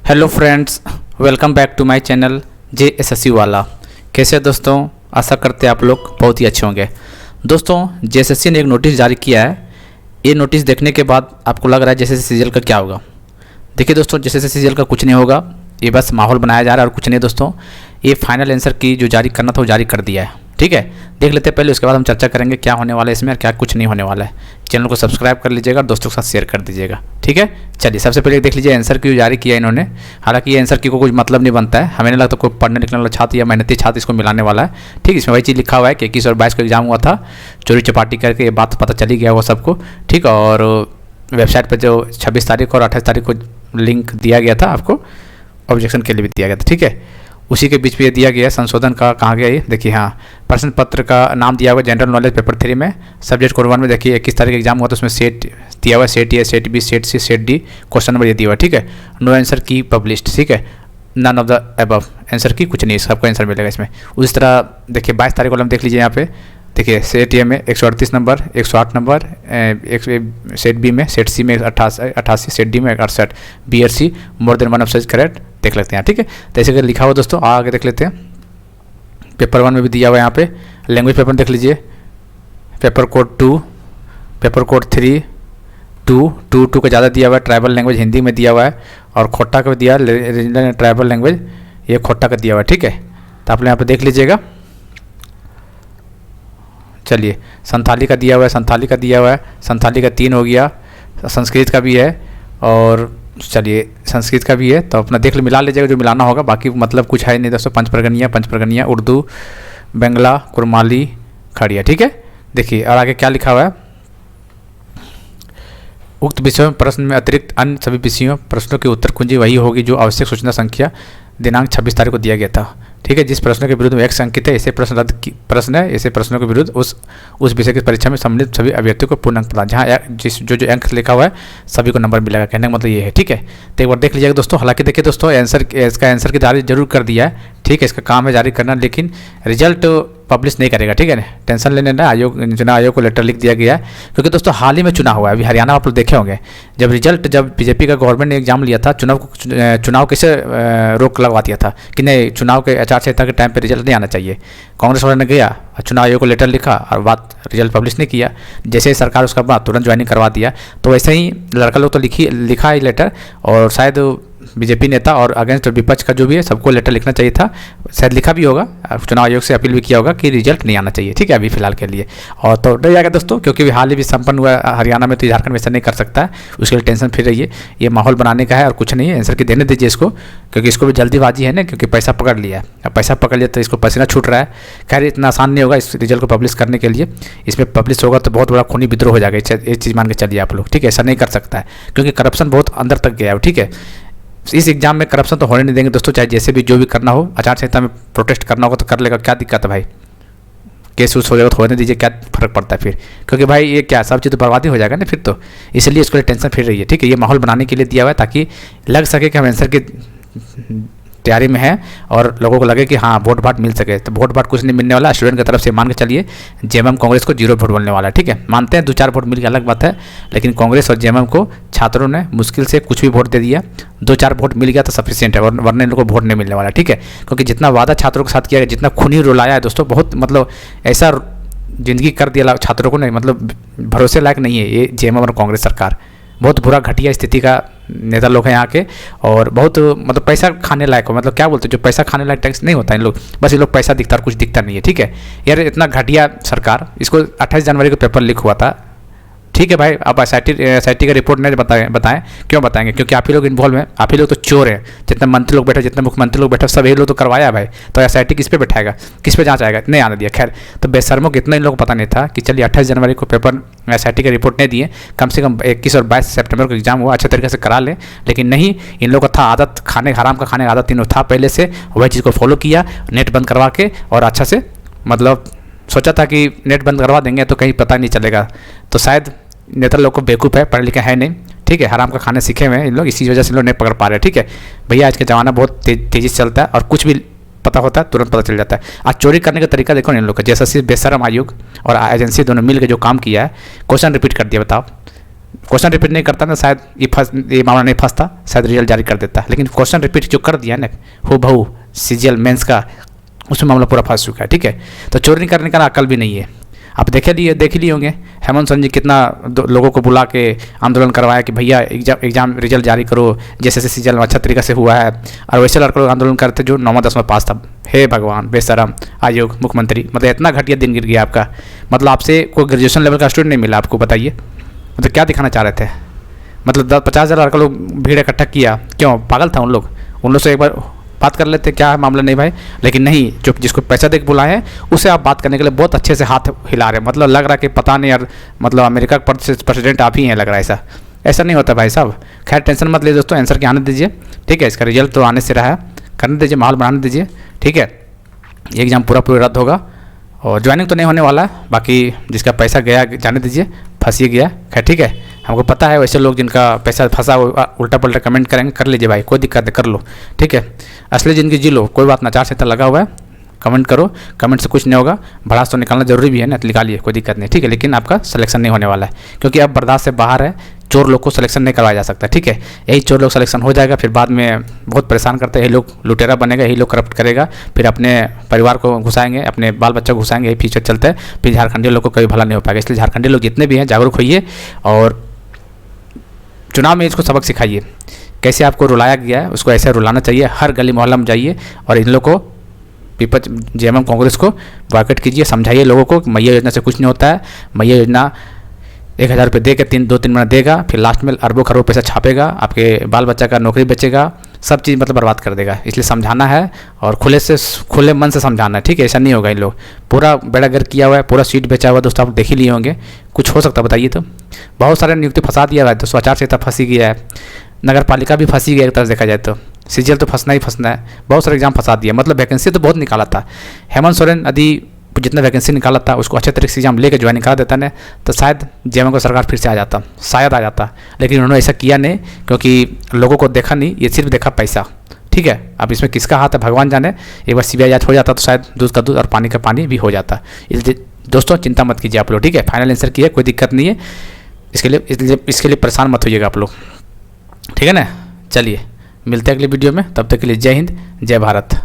Hello friends, welcome back to my channel JSSC वाला। कैसे हैं दोस्तों? आशा करते हैं आप लोग बहुत ही अच्छे होंगे। दोस्तों, JSSC ने एक नोटिस जारी किया है। ये नोटिस देखने के बाद आपको लग रहा है JSSC सीजीएल का क्या होगा। देखिए दोस्तों, JSSC सीजीएल का कुछ नहीं होगा, ये बस माहौल बनाया जा रहा है और कुछ नहीं दोस्तों। ये फाइनल आंसर की जो जारी करना था वो जारी कर दिया है। ठीक है, देख लेते हैं पहले, उसके बाद हम चर्चा करेंगे क्या होने वाला है इसमें और क्या कुछ नहीं होने वाला है। चैनल को सब्सक्राइब कर लीजिएगा और दोस्तों के साथ शेयर कर दीजिएगा। ठीक है, चलिए सबसे पहले देख लीजिए आंसर की जारी किया इन्होंने। हालांकि ये आंसर की को कुछ मतलब नहीं बनता है, हमें नहीं लगता कोई पढ़ने लिखने वाला छात्र या मेहनती छात्र इसको मिलाने वाला है। ठीक, इसमें वही चीज़ लिखा हुआ है कि 21 और 22 को एग्जाम हुआ था, चोरी चपाटी करके ये बात पता चली गया वो सबको। ठीक, और वेबसाइट पर जो 26 तारीख और 28 तारीख को लिंक दिया गया था आपको, ऑब्जेक्शन के लिए भी दिया गया था। ठीक है, उसी के बीच में ये दिया गया संशोधन का कहाँ गया ये देखिए। हाँ, प्रश्न पत्र का नाम दिया हुआ जनरल नॉलेज पेपर 3 में, सब्जेक्ट कोड 1 में देखिए 21 तारीख एग्जाम हुआ तो उसमें सेट दिया हुआ है, set A, set B, set C, set D, question number ये दिया हुआ है। ठीक है, नो आंसर की पब्लिश्ड। ठीक है, none of the above, answer की कुछ नहीं, सबको आंसर मिलेगा इसमेमें। उस तरह देखिए 22 तारीख को हम देख लीजिए यहाँ पे, देखिए सेट ए में 138 नंबर, 108 नंबर, सेट बी में, सेट सी में 88, सेट डी में 68, बी और C more than one of such correct देख लेते हैं। ठीक है, तो ऐसे करके लिखा हुआ दोस्तों, आगे देख लेते हैं। पेपर 1 में भी दिया हुआ है यहाँ पे, लैंग्वेज पेपर देख लीजिए, पेपर कोड 2, पेपर कोड 3, 2 का ज़्यादा दिया हुआ है, ट्राइबल लैंग्वेज हिंदी में दिया हुआ है, और खोटा का भी दिया है, रीजनल ट्राइबल लैंग्वेज ये खोटा का दिया हुआ है। ठीक है, तो आप यहाँ पे देख लीजिएगा। चलिए, संथाली का दिया हुआ है, संथाली का दिया हुआ है, संथाली का 3 हो गया, संस्कृत का भी है, और चलिए संस्कृत का भी है, तो अपना देख मिला लीजिएगा जो मिलाना होगा। बाकी मतलब कुछ है नहीं दोस्तों, पंचपरगनिया, उर्दू, बंगला, कुरमाली, खड़िया। ठीक है, देखिए और आगे क्या लिखा हुआ है। उक्त विषयों में प्रश्न में अतिरिक्त अन्य सभी विषयों प्रश्नों की उत्तर कुंजी वही होगी जो आवश्यक सूचना संख्या दिनांक 26 तारीख को दिया गया था। ठीक है, जिस प्रश्नों के विरुद्ध में X अंकित है ऐसे प्रश्न है, ऐसे प्रश्नों के विरुद्ध उस विषय की परीक्षा में सम्मिलित सभी अभ्यर्थियों को पूर्ण अंक प्रदान, जहाँ जो अंक लिखा हुआ है सभी को नंबर मिलेगा। कहने का मतलब ये है। ठीक है, तो एक बार देख लीजिएगा दोस्तों। हालांकि देखिए दोस्तों, इसका आंसर की जारी जरूर कर दिया है। ठीक है, इसका काम है जारी करना, लेकिन रिजल्ट पब्लिश नहीं करेगा। ठीक है ना, टेंशन लेने ना, चुनाव आयोग को लेटर लिख दिया गया है, क्योंकि दोस्तों हाल ही में चुनाव हुआ है। अभी हरियाणा आप लोग देखे होंगे, जब बीजेपी का गवर्नमेंट ने एग्जाम लिया था, चुनाव कैसे रोक लगवा दिया था कि नहीं, चुनाव के आचार संहिता के टाइम पे रिजल्ट नहीं आना चाहिए। कांग्रेस वाले ने गया, चुनाव आयोग को लेटर लिखा और बात रिजल्ट पब्लिश नहीं किया। जैसे ही सरकार उसका बाद तुरंत ज्वाइनिंग करवा दिया। तो वैसे ही लड़का लोग तो लिखा ही लेटर, और शायद बीजेपी नेता और अगेंस्ट विपक्ष का जो भी है सबको लेटर लिखना चाहिए था, शायद लिखा भी होगा, चुनाव आयोग से अपील भी किया होगा कि रिजल्ट नहीं आना चाहिए। ठीक है, अभी फिलहाल के लिए, और तो डर जाएगा दोस्तों, क्योंकि हाल ही भी संपन्न हुआ हरियाणा में, तो झारखंड में ऐसा नहीं कर सकता है, उसके लिए टेंशन फ्री रहिए। ये माहौल बनाने का है और कुछ नहीं है। आंसर की देने दीजिए इसको, क्योंकि इसको भी जल्दीबाजी है ना, क्योंकि पैसा पकड़ लिया है। अब पैसा पकड़ लिया तो इसको पसीना छूट रहा है। खैर, इतना आसान नहीं होगा इस रिजल्ट को पब्लिश करने के लिए। इसमें पब्लिश होगा तो बहुत बड़ा खूनी विद्रोह हो जाएगा, ये चीज़ मान के चलिए आप लोग। ठीक है, ऐसा नहीं कर सकता है, क्योंकि करप्शन बहुत अंदर तक गया है। ठीक है, इस एग्जाम में करप्शन तो होने नहीं देंगे दोस्तों, चाहे जैसे भी जो भी करना हो। आचार संहिता में प्रोटेस्ट करना होगा तो कर लेगा, क्या दिक्कत है भाई, केस उस हो जाएगा तो होने दीजिए, क्या फर्क पड़ता है फिर, क्योंकि भाई ये क्या सब चीज़ तो बर्बादी हो जाएगा ना फिर तो। इसलिए इसको टेंशन फ्री रही है। ठीक है, ये माहौल बनाने के लिए दिया हुआ है, ताकि लग सके कि हम आंसर की तैयारी में है और लोगों को लगे कि हाँ वोट भाट मिल सके। तो वोट भाट कुछ नहीं मिलने वाला, स्टूडेंट की तरफ से मान के चलिए जेएमएम कांग्रेस को 0 वोट मिलने वाला है। ठीक है, मानते हैं 2-4 वोट मिल गया अलग बात है, लेकिन कांग्रेस और जेएमएम को छात्रों ने मुश्किल से कुछ भी वोट दे दिया। 2-4 वोट मिल गया तो सफिशिएंट है, वरना इन लोगों को वोट नहीं मिलने वाला। ठीक है, क्योंकि जितना वादा छात्रों के साथ किया गया, जितना खूनी रुलाया है दोस्तों, बहुत मतलब ऐसा जिंदगी कर दिया छात्रों को, नहीं मतलब भरोसे लायक नहीं है ये जेएमएम और कांग्रेस सरकार। बहुत बुरा घटिया स्थिति का नेता लोग हैं यहाँ के, और बहुत मतलब पैसा खाने लायक हो, मतलब क्या बोलते हैं, जो पैसा खाने लायक टैक्स नहीं होता इन लोग, बस ये लोग पैसा दिखता और कुछ दिखता नहीं है। ठीक है यार, इतना घटिया सरकार। इसको 28 जनवरी को पेपर लीक हुआ था। ठीक है भाई, अब SIT का रिपोर्ट नहीं बताएं, क्यों बताएंगे, क्योंकि आप ही लोग इन्वॉल्व हैं, आप ही लोग तो चोर हैं। जितने मंत्री लोग बैठे, जितने मुख्यमंत्री लोग बैठे, सब यही लोग तो करवाया भाई। तो SIT किस पे बैठाएगा, किस पे जांच आएगा, नहीं आने दिया। खैर, तो बेशर्मों को इतना इन लोगों को पता नहीं था कि चलिए 28 जनवरी को पेपर SIT का रिपोर्ट नहीं दिए, कम से कम 21 और 22 सितंबर को एग्जाम हुआ, अच्छे तरीके से करा लें। लेकिन नहीं, इन लोगों का था आदत, हराम का खाने का आदत इन था पहले से, वही चीज़ को फॉलो किया, नेट बंद करवा के, और अच्छा से मतलब सोचा था कि नेट बंद करवा देंगे तो कहीं पता नहीं चलेगा। तो शायद नेता लोग को बेवकूफ़ है, पढ़े लिखे है नहीं। ठीक है, हराम का खाने सीखे हुए हैं इन लोग, इसी वजह से इन लोग नहीं पकड़ पा रहे। ठीक है भैया, आज के ज़माना बहुत तेज़ी से चलता है, और कुछ भी पता होता है तुरंत पता चल जाता है। आज चोरी करने का तरीका देखो इन लोग का, जैसा बेशरम आयोग और एजेंसी दोनों मिल के जो काम किया है, क्वेश्चन रिपीट कर दिया। बताओ, क्वेश्चन रिपीट नहीं करता ना, शायद ये मामला नहीं फंसता, शायद रिजल्ट जारी कर देता। लेकिन क्वेश्चन रिपीट जो कर दिया ना हो बहू सीजीएल मेंस का, उसमें मामला पूरा फंस चुका है। ठीक है, तो चोरी करने का अकल भी नहीं है। आप देख ही लिए होंगे हेमंत सोरेन जी कितना लोगों को बुला के आंदोलन करवाया कि भैया एग्जाम रिजल्ट जारी करो, जैसे सीजीएल में अच्छा तरीके से हुआ है। और वैसे लड़के लोग आंदोलन करते जो 9वां 10वां पास था। हे भगवान, बेशरम आयोग, मुख्यमंत्री, मतलब इतना घटिया दिन गिर गया आपका। मतलब आपसे कोई ग्रेजुएशन लेवल का स्टूडेंट नहीं मिला आपको, बताइए मतलब क्या दिखाना चाह रहे थे। मतलब 50,000 लड़का लोग भीड़ इकट्ठा किया, क्यों पागल था उन लोग से एक बार बात कर लेते क्या है मामला नहीं भाई। लेकिन नहीं, जो जिसको पैसा दे के बुलाए हैं उसे आप बात करने के लिए बहुत अच्छे से हाथ हिला रहे हैं। मतलब लग रहा है कि पता नहीं यार, मतलब अमेरिका का प्रेसिडेंट आप ही हैं, लग रहा है ऐसा नहीं होता भाई साहब। खैर टेंशन मत लीजिए दोस्तों, आंसर के आने दीजिए। ठीक है, इसका रिजल्ट तो आने से रहा है, करने दीजिए, माहौल बनाने दीजिए। ठीक है, ये एग्ज़ाम पूरा रद्द होगा और ज्वाइनिंग तो नहीं होने वाला है। बाकी जिसका पैसा गया जाने दीजिए, फंसी गया। खैर ठीक है, हमको पता है वैसे लोग जिनका पैसा फंसा उल्टा पल्टा कमेंट करेंगे, कर लीजिए भाई, कोई दिक्कत है, कर लो। ठीक है, असली ज़िंदगी जी लो, कोई बात ना। 4 सितारा लगा हुआ है, कमेंट करो, कमेंट से कुछ नहीं होगा। भड़ास तो निकालना जरूरी भी है ना, तो निकालिए, कोई दिक्कत नहीं। ठीक है, लेकिन आपका सिलेक्शन नहीं होने वाला है, क्योंकि अब बर्दाश्त से बाहर है। चोर लोग को सिलेक्शन नहीं करवाया जा सकता। ठीक है, यही चोर लोग सिलेक्शन हो जाएगा, फिर बाद में बहुत परेशान करते हैं। यही लोग लुटेरा बनेगा, यही लोग करप्ट करेगा, फिर अपने परिवार को घुसाएंगे, अपने बाल बच्चा को घुसाएंगे, यही फ्यूचर चलता है। फिर झारखंडी लोग को कभी भला नहीं हो पाएगा। इसलिए झारखंडी लोग जितने भी हैं जागरूक होइए और चुनाव में इसको सबक सिखाइए। कैसे आपको रुलाया गया है उसको ऐसे रुलाना चाहिए। हर गली मोहल्ला में जाइए और इन लोग को विपक्ष जेएमएम कांग्रेस को बॉयकॉट कीजिए, समझाइए लोगों को कि मैया योजना से कुछ नहीं होता है। मैया योजना 1,000 रुपये दे के 2-3 महीना देगा, फिर लास्ट में अरबों खरबों पैसा छापेगा, आपके बाल बच्चा का नौकरी बेचेगा, सब चीज़ मतलब बर्बाद कर देगा। इसलिए समझाना है और खुले मन से समझाना है। ठीक है, ऐसा नहीं होगा। इन लोग पूरा बेड़ागर्क किया हुआ है, पूरा सीट बेचा हुआ है दोस्तों, आप देख ही लिए होंगे। कुछ हो सकता है बताइए तो। बहुत सारे नियुक्ति फंसा दिया हुआ है दोस्तों, आचार संहिता फंसी गया है, नगर पालिका भी फंसी गई एक तरह से देखा जाए तो। सीजीएल तो फंसना ही फंसना है, बहुत सारे एग्जाम फंसा दिया। मतलब वैकेंसी तो बहुत निकाला था हेमंत सोरेन, यदि जितना वैकेंसी निकाला था उसको अच्छे तरीके से एग्जाम लेकर ज्वाइनिंग करा देता ने तो शायद जेएमएम को सरकार फिर से आ जाता, शायद आ जाता। लेकिन उन्होंने ऐसा किया नहीं, क्योंकि लोगों को देखा नहीं, ये सिर्फ देखा पैसा। ठीक है, अब इसमें किसका हाथ है भगवान जाने। एक बार सीबीआई जांच हो जाता तो शायद दूध का दूध और पानी का पानी भी हो जाता। इसलिए दोस्तों चिंता मत कीजिए आप लोग। ठीक है, फाइनल आंसर की है, कोई दिक्कत नहीं है। इसके लिए परेशान मत होइएगा आप लोग। ठीक है ना, चलिए मिलते हैं अगले वीडियो में, तब तक के लिए जय हिंद, जय भारत।